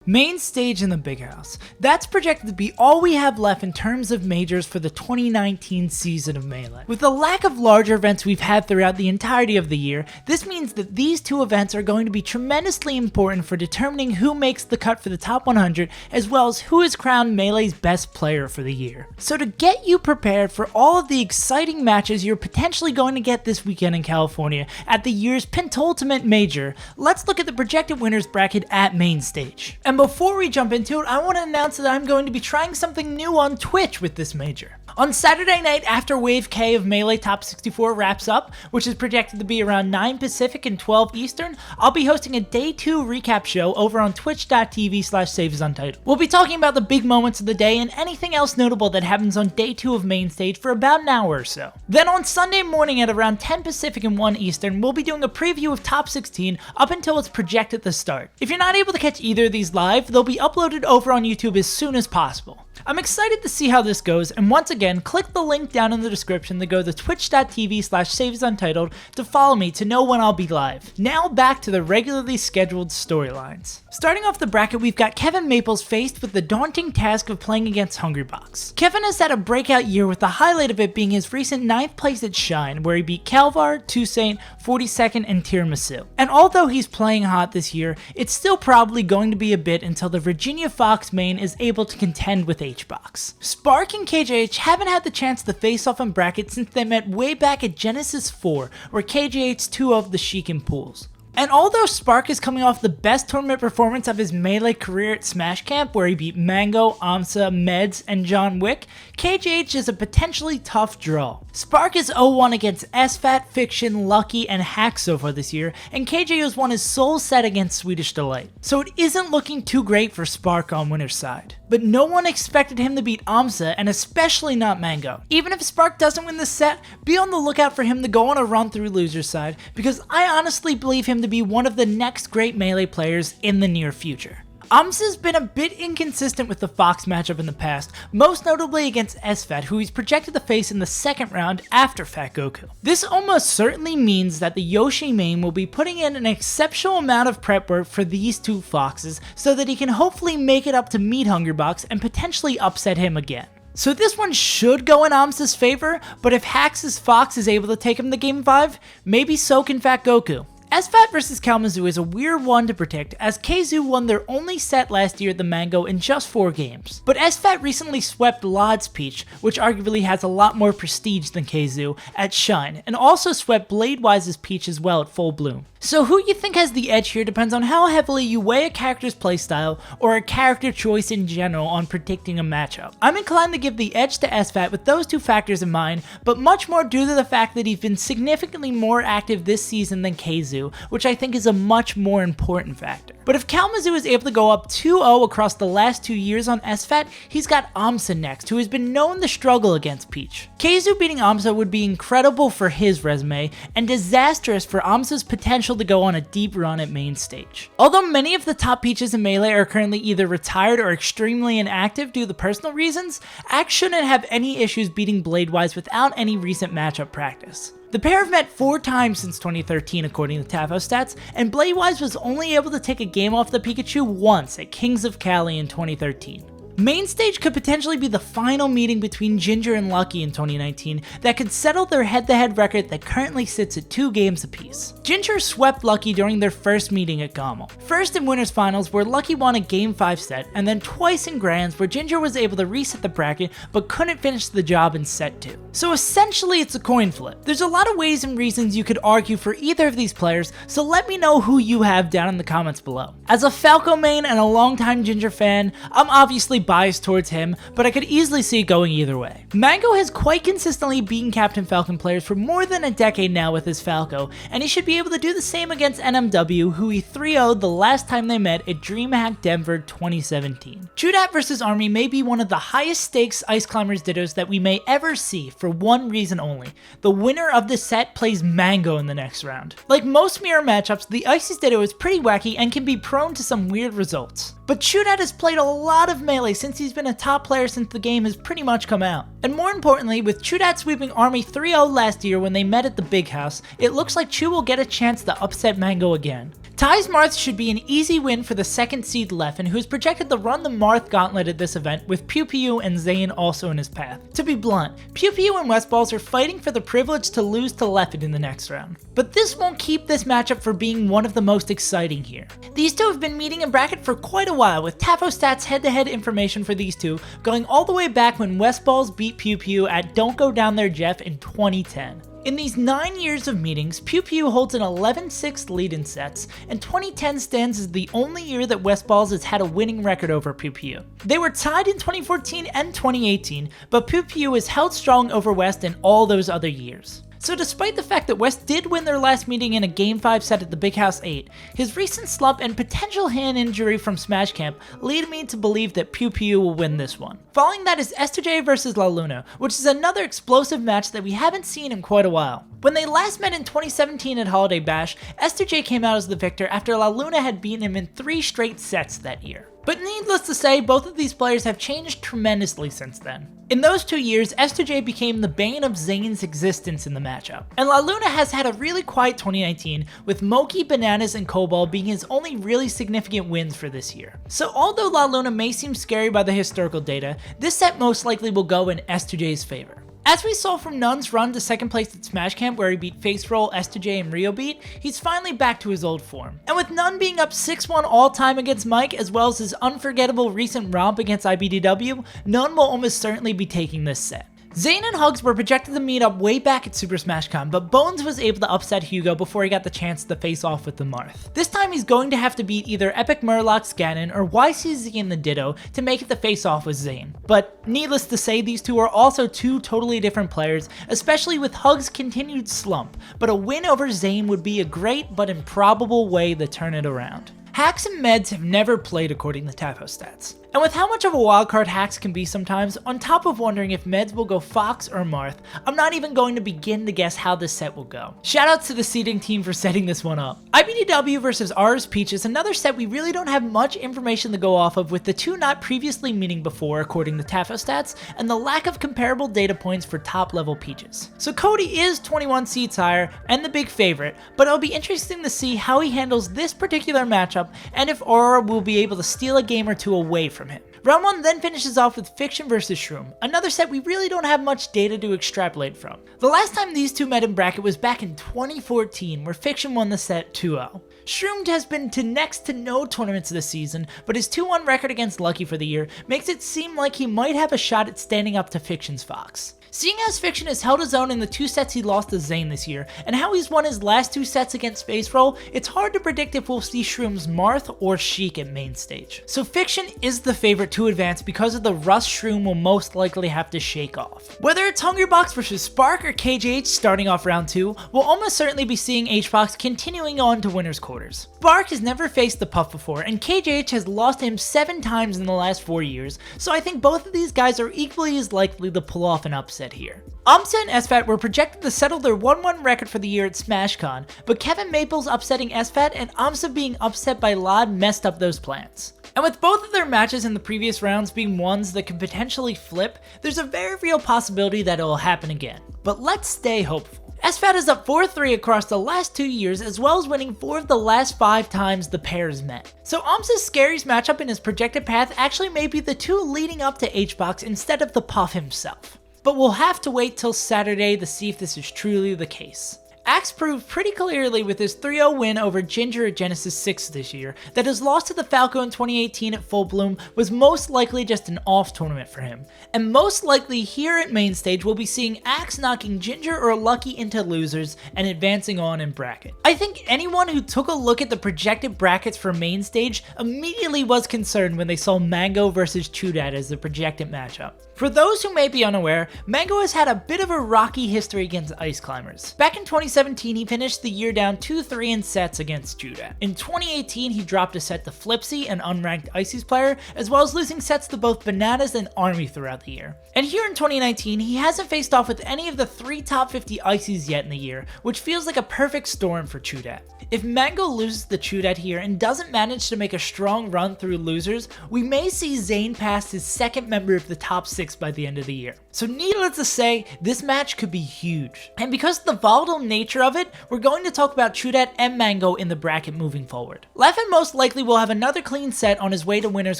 Main stage in the big house. That's projected to be all we have left in terms of majors for the 2019 season of Melee. With the lack of larger events we've had throughout the entirety of the year, this means that these two events are going to be tremendously important for determining who makes the cut for the top 100, as well as who is crowned Melee's best player for the year. So to get you prepared for all of the exciting matches you're potentially going to get this weekend in California at the year's penultimate major, let's look at the projected winners bracket at Mainstage. And before we jump into it, I want to announce that I'm going to be trying something new on Twitch with this major. On Saturday night after Wave K of Melee Top 64 wraps up, which is projected to be around 9 Pacific and 12 Eastern, I'll be hosting a Day 2 recap show over on twitch.tv/SaveAsUntitled. We'll be talking about the big moments of the day and anything else notable that happens on Day 2 of Mainstage for about an hour or so. Then on Sunday morning at around 10 Pacific and 1 Eastern, we'll be doing a preview of Top 16 up until it's projected to start. If you're not able to catch either of these live, they'll be uploaded over on YouTube as soon as possible. I'm excited to see how this goes, and once again, click the link down in the description to go to twitch.tv/SaveAsUntitled to follow me to know when I'll be live. Now back to the regularly scheduled storylines. Starting off the bracket, we've got Kevin Maples faced with the daunting task of playing against Hungrybox. Kevin has had a breakout year, with the highlight of it being his recent 9th place at Shine, where he beat Calvar, Toussaint, 42nd, and Tiramisu. And although he's playing hot this year, it's still probably going to be a bit until the Virginia Fox main is able to contend with H-Box. Spark and KJH haven't had the chance to face off in brackets since they met way back at Genesis 4, where KJH 2-0'd the Sheik in pools. And although Spark is coming off the best tournament performance of his Melee career at Smash Camp, where he beat Mango, Amsa, Meds, and John Wick, KJH is a potentially tough draw. Spark is 0-1 against SFAT, Fiction, Lucky, and Hack so far this year, and KJ has won his sole set against Swedish Delight. So it isn't looking too great for Spark on winner's side. But no one expected him to beat Amsa, and especially not Mango. Even if Spark doesn't win this set, be on the lookout for him to go on a run through loser's side, because I honestly believe him to be one of the next great Melee players in the near future. Amsa's been a bit inconsistent with the Fox matchup in the past, most notably against SFAT, who he's projected to face in the second round after Fat Goku. This almost certainly means that the Yoshi main will be putting in an exceptional amount of prep work for these two Foxes so that he can hopefully make it up to meet Hungrybox and potentially upset him again. So this one should go in Amsa's favor, but if Hax's Fox is able to take him to Game 5, maybe so can Fat Goku. SFAT vs Kalamazoo is a weird one to predict, as Kazoo won their only set last year at the Mango in just 4 games. But SFAT recently swept Lod's Peach, which arguably has a lot more prestige than Kazoo, at Shine, and also swept Bladewise's Peach as well at Full Bloom. So who you think has the edge here depends on how heavily you weigh a character's playstyle or a character choice in general on predicting a matchup. I'm inclined to give the edge to SFAT with those two factors in mind, but much more due to the fact that he's been significantly more active this season than Kazoo, which I think is a much more important factor. But if Kalamazoo is able to go up 2-0 across the last 2 years on SFAT, he's got Amsa next, who has been known to struggle against Peach. Kazoo beating Amsa would be incredible for his resume, and disastrous for Amsa's potential to go on a deep run at Mainstage. Although many of the top Peaches in Melee are currently either retired or extremely inactive due to personal reasons, Axe shouldn't have any issues beating Bladewise without any recent matchup practice. The pair have met 4 times since 2013 according to Tafo stats, and Bladewise was only able to take a game off the Pikachu once at Kings of Cali in 2013. Mainstage could potentially be the final meeting between Ginger and Lucky in 2019 that could settle their head-to-head record that currently sits at 2 games apiece. Ginger swept Lucky during their first meeting at Gommel. First in Winners Finals, where Lucky won a Game 5 set, and then twice in Grands, where Ginger was able to reset the bracket but couldn't finish the job in set 2. So essentially it's a coin flip. There's a lot of ways and reasons you could argue for either of these players, so let me know who you have down in the comments below. As a Falco main and a longtime Ginger fan, I'm obviously biased towards him, but I could easily see it going either way. Mango has quite consistently beaten Captain Falcon players for more than a decade now with his Falco, and he should be able to do the same against NMW, who he 3-0'd the last time they met at DreamHack Denver 2017. Chudat vs Army may be one of the highest stakes Ice Climbers dittos that we may ever see for one reason only: the winner of this set plays Mango in the next round. Like most mirror matchups, the Icy's ditto is pretty wacky and can be prone to some weird results. But Chudat has played a lot of Melee since he's been a top player since the game has pretty much come out. And more importantly, with Chudat sweeping Army 3-0 last year when they met at the Big House, it looks like Chu will get a chance to upset Mango again. Ty's Marth should be an easy win for the second seed Leffen, who is projected to run the Marth gauntlet at this event with Pew Pew and Zayn also in his path. To be blunt, Pew Pew and Westballs are fighting for the privilege to lose to Leffen in the next round. But this won't keep this matchup from being one of the most exciting here. These two have been meeting in bracket for quite a while, with TafoStats head-to-head information for these two going all the way back when Westballs beat Pew Pew at Don't Go Down There Jeff in 2010. In these 9 years of meetings, Pew Pew holds an 11-6 lead in sets, and 2010 stands as the only year that Westballs has had a winning record over Pew Pew. They were tied in 2014 and 2018, but Pew Pew has held strong over West in all those other years. So despite the fact that West did win their last meeting in a Game 5 set at the Big House 8, his recent slump and potential hand injury from Smash Camp lead me to believe that Pew Pew will win this one. Following that is SJ vs La Luna, which is another explosive match that we haven't seen in quite a while. When they last met in 2017 at Holiday Bash, SJ came out as the victor after La Luna had beaten him in 3 straight sets that year. But needless to say, both of these players have changed tremendously since then. In those 2 years, SJ became the bane of Zayn's existence in the matchup. And La Luna has had a really quiet 2019, with Moki, Bananas, and Cobalt being his only really significant wins for this year. So although La Luna may seem scary by the historical data, this set most likely will go in SJ's favor. As we saw from Nun's run to second place at Smash Camp where he beat Face Roll, SJ, and Rio Beat, he's finally back to his old form. And with Nun being up 6-1 all time against Mike, as well as his unforgettable recent romp against IBDW, Nun will almost certainly be taking this set. Zayn and Hugs were projected to meet up way back at Super Smash Con, but Bones was able to upset Hugo before he got the chance to face off with the Marth. This time he's going to have to beat either Epic Murloc Ganon or YCZ in the Ditto to make it the face off with Zayn. But needless to say, these two are also two totally different players, especially with Hugs' continued slump, but a win over Zayn would be a great but improbable way to turn it around. Hacks and Meds have never played according to TafoStats. And with how much of a wildcard Hacks can be sometimes, on top of wondering if Meds will go Fox or Marth, I'm not even going to begin to guess how this set will go. Shoutouts to the seeding team for setting this one up. IBDW vs R's Peach is another set we really don't have much information to go off of, with the two not previously meeting before according to TafoStats, and the lack of comparable data points for top level Peaches. So Cody is 21 seeds higher and the big favorite, but it'll be interesting to see how he handles this particular matchup and if Aurora will be able to steal a game or two away from him. Round 1 then finishes off with Fiction vs Shroom, another set we really don't have much data to extrapolate from. The last time these two met in bracket was back in 2014, where Fiction won the set 2-0. Shroom has been to next to no tournaments this season, but his 2-1 record against Lucky for the year makes it seem like he might have a shot at standing up to Fiction's Fox. Seeing as Fiction has held his own in the 2 sets he lost to Zayn this year, and how he's won his last 2 sets against Face Roll, it's hard to predict if we'll see Shroom's Marth or Sheik at Mainstage. So Fiction is the favorite to advance because of the rust Shroom will most likely have to shake off. Whether it's Hungrybox versus Spark or KJH starting off round 2, we'll almost certainly be seeing HBox continuing on to winner's quarters. Spark has never faced the Puff before, and KJH has lost to him 7 times in the last 4 years, so I think both of these guys are equally as likely to pull off an upset here. Amsa and SFAT were projected to settle their 1-1 record for the year at SmashCon, but Kevin Maples upsetting SFAT and Amsa being upset by Lod messed up those plans. And with both of their matches in the previous rounds being ones that could potentially flip, there's a very real possibility that it will happen again. But let's stay hopeful. SFAT is up 4-3 across the last 2 years, as well as winning 4 of the last 5 times the pairs met. So Amsa's scariest matchup in his projected path actually may be the 2 leading up to HBox instead of the Puff himself. But we'll have to wait till Saturday to see if this is truly the case. Axe proved pretty clearly with his 3-0 win over Ginger at Genesis 6 this year that his loss to the Falco in 2018 at Full Bloom was most likely just an off tournament for him. And most likely here at Mainstage we'll be seeing Axe knocking Ginger or Lucky into losers and advancing on in bracket. I think anyone who took a look at the projected brackets for Mainstage immediately was concerned when they saw Mango versus Chudat as the projected matchup. For those who may be unaware, Mango has had a bit of a rocky history against Ice Climbers. Back in 2017, he finished the year down 2-3 in sets against Judah. In 2018, he dropped a set to Flipsy, an unranked Ices player, as well as losing sets to both Bananas and Army throughout the year. And here in 2019, he hasn't faced off with any of the 3 top 50 Ices yet in the year, which feels like a perfect storm for Chudat. If Mango loses the Chudat here and doesn't manage to make a strong run through losers, we may see Zayn pass his second member of the top 6 by the end of the year. So needless to say, this match could be huge. And because of the volatile nature nature of it, we're going to talk about Chudat and Mango in the bracket moving forward. Leffen most likely will have another clean set on his way to winner's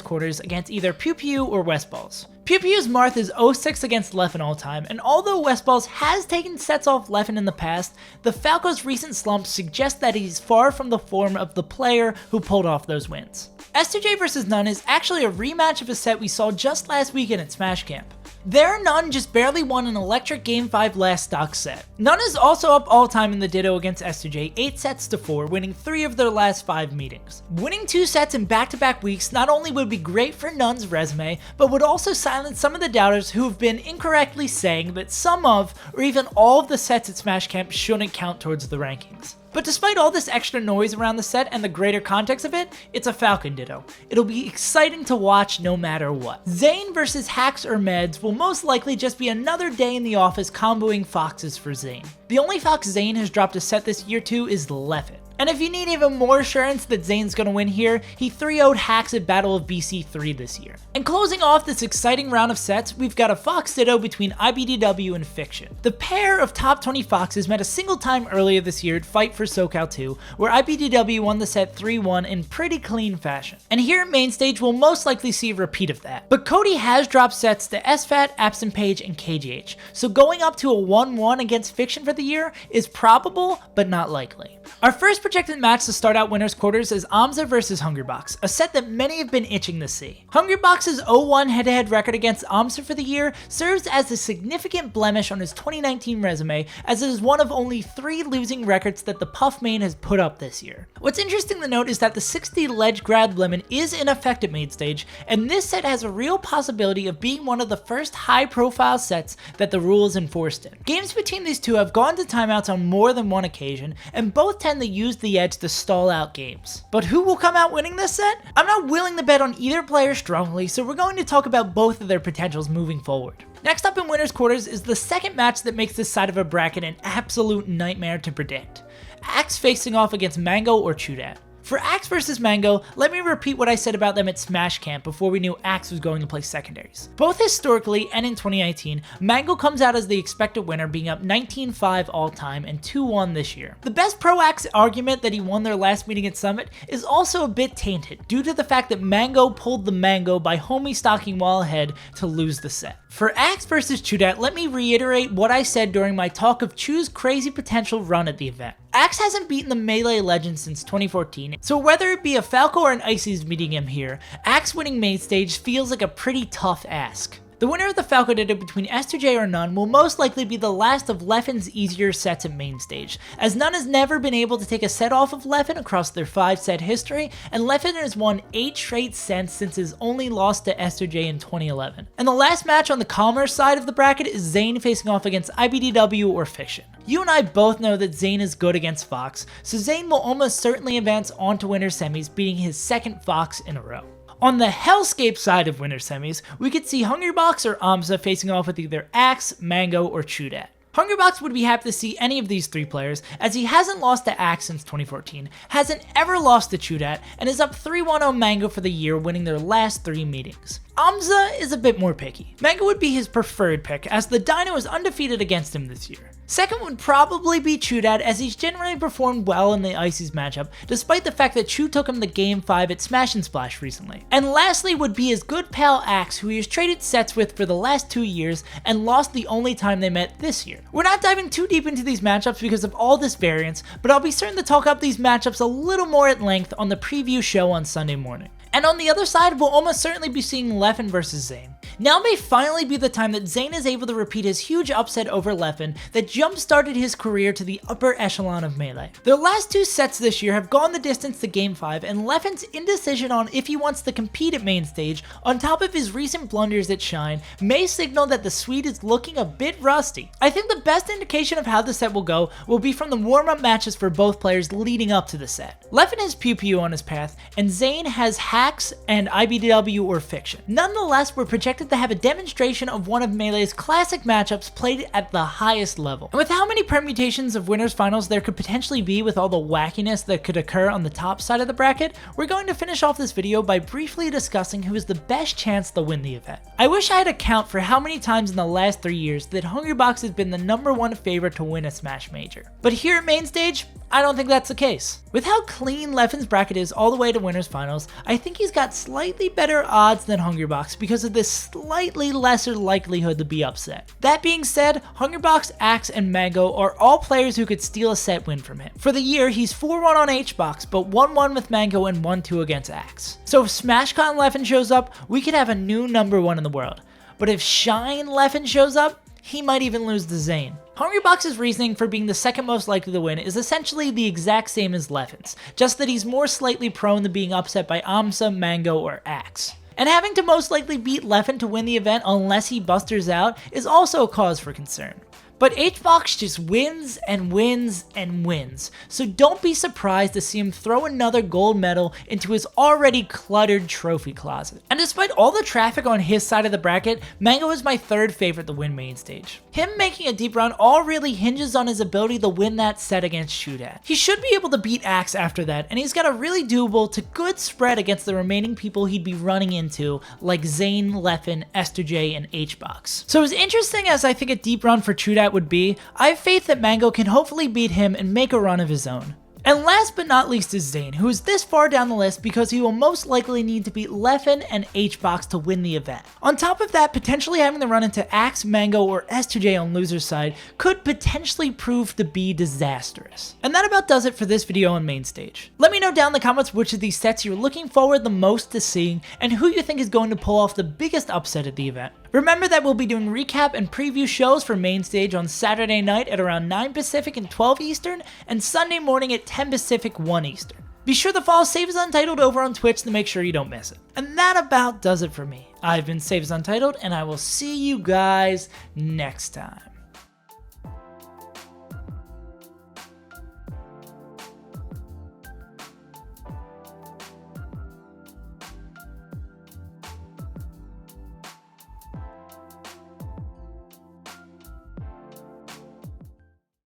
quarters against either Pew Pew or Westballs. Pew Pew's Marth is 0-6 against Leffen all time, and although Westballs has taken sets off Leffen in the past, the Falco's recent slump suggests that he's far from the form of the player who pulled off those wins. S2J vs None is actually a rematch of a set we saw just last weekend at Smash Camp. There, None just barely won an electric Game 5 last stock set. None is also up all time in the Ditto against S2J 8-4, winning 3 of their last 5 meetings. Winning 2 sets in back-to-back weeks not only would be great for None's resume, but would also silence some of the doubters who have been incorrectly saying that some of, or even all of the sets at Smash Camp shouldn't count towards the rankings. But despite all this extra noise around the set and the greater context of it, it's a Falcon Ditto. It'll be exciting to watch no matter what. Zane versus Hacks or Meds will most likely just be another day in the office comboing Foxes for Zane. The only Fox Zane has dropped a set this year to is Leffen. And if you need even more assurance that Zane's gonna win here, he 3-0'd Hacks at Battle of BC 3 this year. And closing off this exciting round of sets, we've got a Fox Ditto between IBDW and Fiction. The pair of top 20 Foxes met a single time earlier this year at Fight for SoCal 2, where IBDW won the set 3-1 in pretty clean fashion. And here at Mainstage, we'll most likely see a repeat of that. But Cody has dropped sets to SFAT, Absent Page, and KGH, so going up to a 1-1 against Fiction for the year is probable, but not likely. Our first projected match to start out winner's quarters is Amza vs Hungrybox, a set that many have been itching to see. Hungrybox's 0-1 head-to-head record against Amza for the year serves as a significant blemish on his 2019 resume, as it is one of only 3 losing records that the Puff main has put up this year. What's interesting to note is that the 60 ledge grab lemon is in effect at Mainstage, and this set has a real possibility of being one of the first high-profile sets that the rule is enforced in. Games between these two have gone to timeouts on more than one occasion, and both tend to use the edge to stall out games. But who will come out winning this set? I'm not willing to bet on either player strongly, so we're going to talk about both of their potentials moving forward. Next up in winner's quarters is the second match that makes this side of a bracket an absolute nightmare to predict. Axe facing off against Mango or Chudat. For Axe vs Mango, let me repeat what I said about them at Smash Camp before we knew Axe was going to play secondaries. Both historically and in 2019, Mango comes out as the expected winner, being up 19-5 all time and 2-1 this year. The best pro Axe argument that he won their last meeting at Summit is also a bit tainted due to the fact that Mango pulled the mango by homie stocking while ahead to lose the set. For Axe vs Chudat, let me reiterate what I said during my talk of Chu's crazy potential run at the event. Axe hasn't beaten the Melee legend since 2014, so whether it be a Falco or an Ices meeting him here, Axe winning Mainstage feels like a pretty tough ask. The winner of the Falco Ditto between S2J or None will most likely be the last of Leffen's easier sets at Mainstage, as None has never been able to take a set off of Leffen across their 5-set history, and Leffen has won 8 straight sets since his only loss to S2J in 2011. And the last match on the calmer side of the bracket is Zane facing off against IBDW or Fiction. You and I both know that Zane is good against Fox, so Zane will almost certainly advance on to winner semis, beating his second Fox in a row. On the Hellscape side of winner semis, we could see Hungrybox or Amza facing off with either Axe, Mango, or Chudat. Hungrybox would be happy to see any of these 3 players, as he hasn't lost to Axe since 2014, hasn't ever lost to Chudat, and is up 3-1 on Mango for the year, winning their last 3 meetings. Amza is a bit more picky. Mango would be his preferred pick, as the Dino is undefeated against him this year. Second would probably be Chudat, as he's generally performed well in the Ices matchup, despite the fact that Chu took him to Game 5 at Smash and Splash recently. And lastly would be his good pal Axe, who he has traded sets with for the last 2 years and lost the only time they met this year. We're not diving too deep into these matchups because of all this variance, but I'll be certain to talk up these matchups a little more at length on the preview show on Sunday morning. And on the other side, we'll almost certainly be seeing Leffen versus Zane. Now may finally be the time that Zane is able to repeat his huge upset over Leffen that jump-started his career to the upper echelon of Melee. Their last 2 sets this year have gone the distance to Game 5, and Leffen's indecision on if he wants to compete at Mainstage, on top of his recent blunders at Shine, may signal that the Swede is looking a bit rusty. I think the best indication of how the set will go will be from the warm-up matches for both players leading up to the set. Leffen has Pew Pew on his path, and Zane has Hacks and IBDW or Fiction. Nonetheless, we're projected to have a demonstration of one of Melee's classic matchups played at the highest level. And with how many permutations of winners finals there could potentially be with all the wackiness that could occur on the top side of the bracket, we're going to finish off this video by briefly discussing who has the best chance to win the event. I wish I had a count for how many times in the last 3 years that Hungrybox has been the #1 favorite to win a Smash Major. But here at Mainstage, I don't think that's the case. With how clean Leffen's bracket is all the way to winners finals, I think he's got slightly better odds than Hungrybox because of this slightly lesser likelihood to be upset. That being said, Hungrybox, Axe, and Mango are all players who could steal a set win from him. For the year, he's 4-1 on HBox, but 1-1 with Mango and 1-2 against Axe. So if SmashCon Leffen shows up, we could have a new #1 in the world. But if Shine Leffen shows up, he might even lose to Zane. Hungrybox's reasoning for being the second most likely to win is essentially the exact same as Leffen's, just that he's more slightly prone to being upset by Amsa, Mango, or Axe. And having to most likely beat Leffen to win the event unless he busters out is also a cause for concern. But HBox just wins and wins and wins, so don't be surprised to see him throw another gold medal into his already cluttered trophy closet. And despite all the traffic on his side of the bracket, Mango is my third favorite to win Mainstage. Him making a deep run all really hinges on his ability to win that set against Shootat. He should be able to beat Axe after that, and he's got a really doable to good spread against the remaining people he'd be running into, like Zane, Leffen, Esther J, and HBox. So as interesting as I think a deep run for Shootat would be, I have faith that Mango can hopefully beat him and make a run of his own. And last but not least is Zane, who is this far down the list because he will most likely need to beat Leffen and HBox to win the event. On top of that, potentially having to run into Axe, Mango, or Esther J on loser's side could potentially prove to be disastrous. And that about does it for this video on Mainstage. Let me know down in the comments which of these sets you're looking forward the most to seeing and who you think is going to pull off the biggest upset at the event. Remember that we'll be doing recap and preview shows for Mainstage on Saturday night at around 9 Pacific and 12 Eastern, and Sunday morning at 10 Pacific, 1 Eastern. Be sure to follow SaveAsUntitled over on Twitch to make sure you don't miss it. And that about does it for me. I've been SaveAsUntitled, and I will see you guys next time.